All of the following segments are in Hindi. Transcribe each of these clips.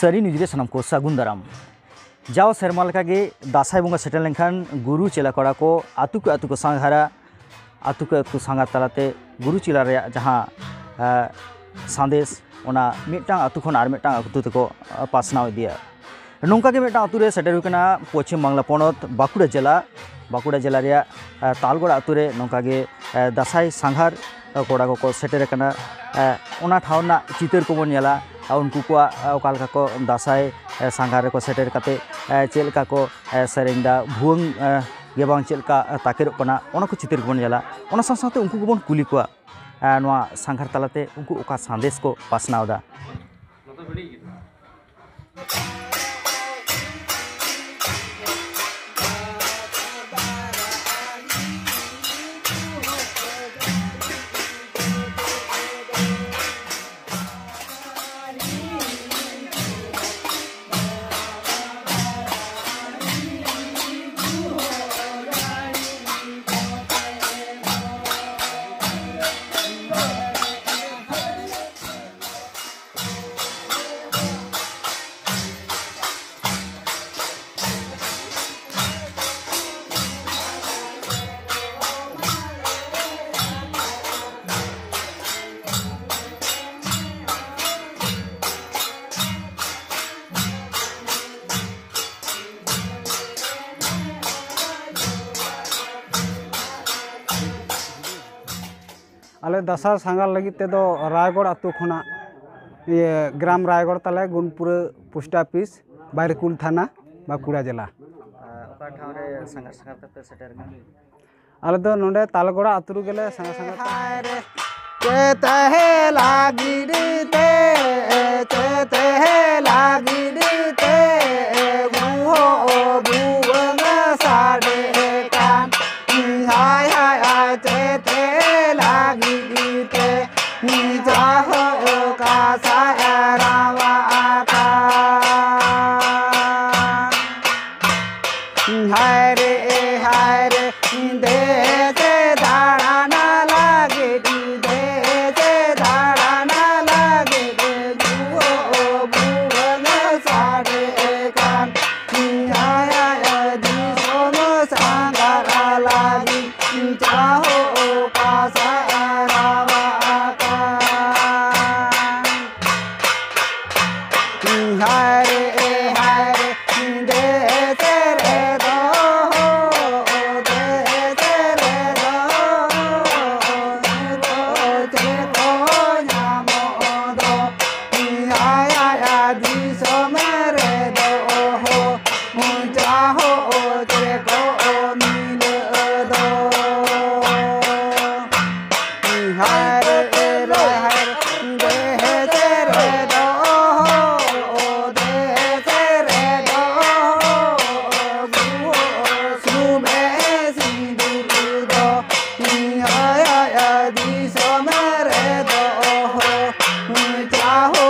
सारी न्यूज़ सामान को सागुन दाराम जाओ सेरमा लेकागे दासाई बंगा सेटल लेनखान गुरु चेला कड़ा को आतु को सांघारा आतु को सांघार तलाते गुरु चेला रे जहां संदेश ओना मिटटांग आतु खन आर मिटटांग आतु तेको पासनाव दिया नौका के मिटटांग आतु रे सेटर हुकना पश्चिम बांग्ला पनत बाकुड़ा जिला रे तालगोड़ा आतु रे नौका के दासाई सांघार कोड़ा को सेटर कना ओना ठावना चितर को बन नेला उनको को ओकालका को दासाई सांघार को सेटर काते चेलका को सेरेंदा भुवंग गेबांग चेलका ताकेर कना ओना को चितर को बन नेला ओना साथे उनको को बन कुली को नवा सांघार तलाते उनको ओका संदेश को पासनावदा आले दासार सांगार लगी ते दो रायगढ़ आतु खना ये ग्राम रायगढ़ तले गुणपुर पोस्ट ऑफिस बारकुल थाना बाकुड़ा जिला ओका ठाव रे सांगार तते सेटर आले दो नोंडे तालगोड़ा आतु गेले सांगार ते लागिरते गुहो बुवंग साडे कान हाय हाय ते लागिरते निजाहो का सारावा का हाय रे दे ते दाड़ा ना लागे दे ते दाड़ा ना लागे गुहो बुवंग साडे कान हाय दी सोनो सांगारा लागी चाहो का सारावा का हाय रे दे तेरे दो दे तेरे दो को नामो दो हाय दी सो मेरे दो मुझा हो तेरे को मिल दो हाय दे तेरे दो दे तेरे दो सुमे सिंदूर दो हाय दी सो मेरे दो चाहो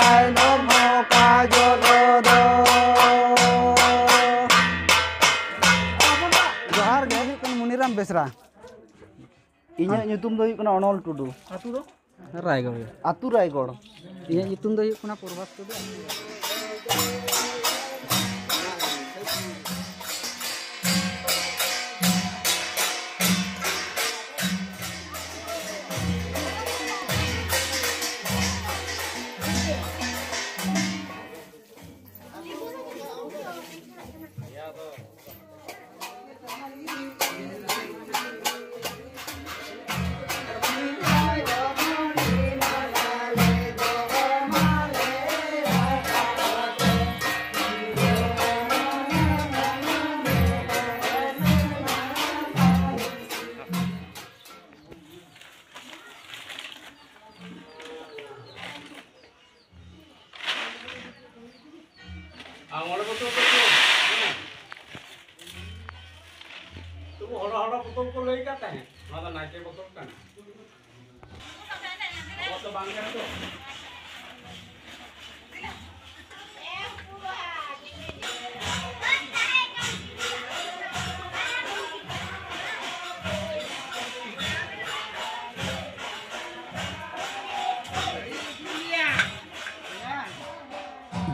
आई नो मौका जो दो जोहार गे मुनिराम बेसरा इन्या ᱧᱩᱛᱩᱢ ᱫᱚ ᱦᱩᱭᱩᱜ ᱠᱟᱱᱟ ᱚᱱᱚᱞ ᱴᱩᱰᱩ आतु दो रायगढ़ आतु रायगढ़ इन्या ᱧᱩᱛᱩᱢ ᱫᱚ ᱦᱩᱭᱩᱜ ᱠᱟᱱᱟ ᱯᱨᱚᱵᱷᱟᱥ ᱴᱩᱰᱩ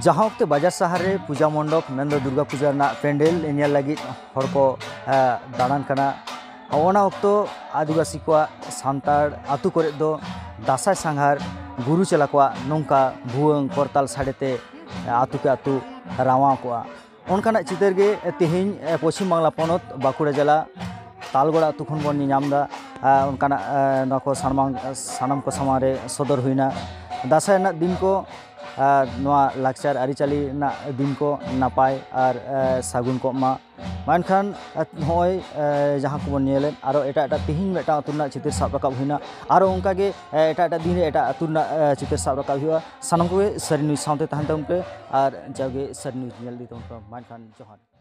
जहाँ वक्त बाजार शहर रे पूजा मंडप मेन दुर्गा पूजा पेंडल नेल लगी हर को दाड़ान कना ओना वक्त आदिवासी को सानताड़ आतु करे दो दासाय सांघार गुरु चला को नौका भुवंग करताल साड़ेते आतु के आतु रावा को उनका चितर गे तेहन पश्चिम बांगला पनत बांकुड़ा जिला तालगोड़ा आतु खन बन नामदा उनका को सानाम को सामारे सदर हुईना दासाय दिन को लाक्चार आरिचाली दिन को नापाय और सागुन को मानखान हय जहाँ को बन नेले आरो एटा तेहन मेटा आतुना चितर साब रकाब हुईना आरो उनका गे एटा दिन एटा आतुना चितर साब रकाब हुआ सानाम को सारी न्यूज साउंड तहन तमके और जागे सारी न्यूज नेल दी तमके मानखान जोहार।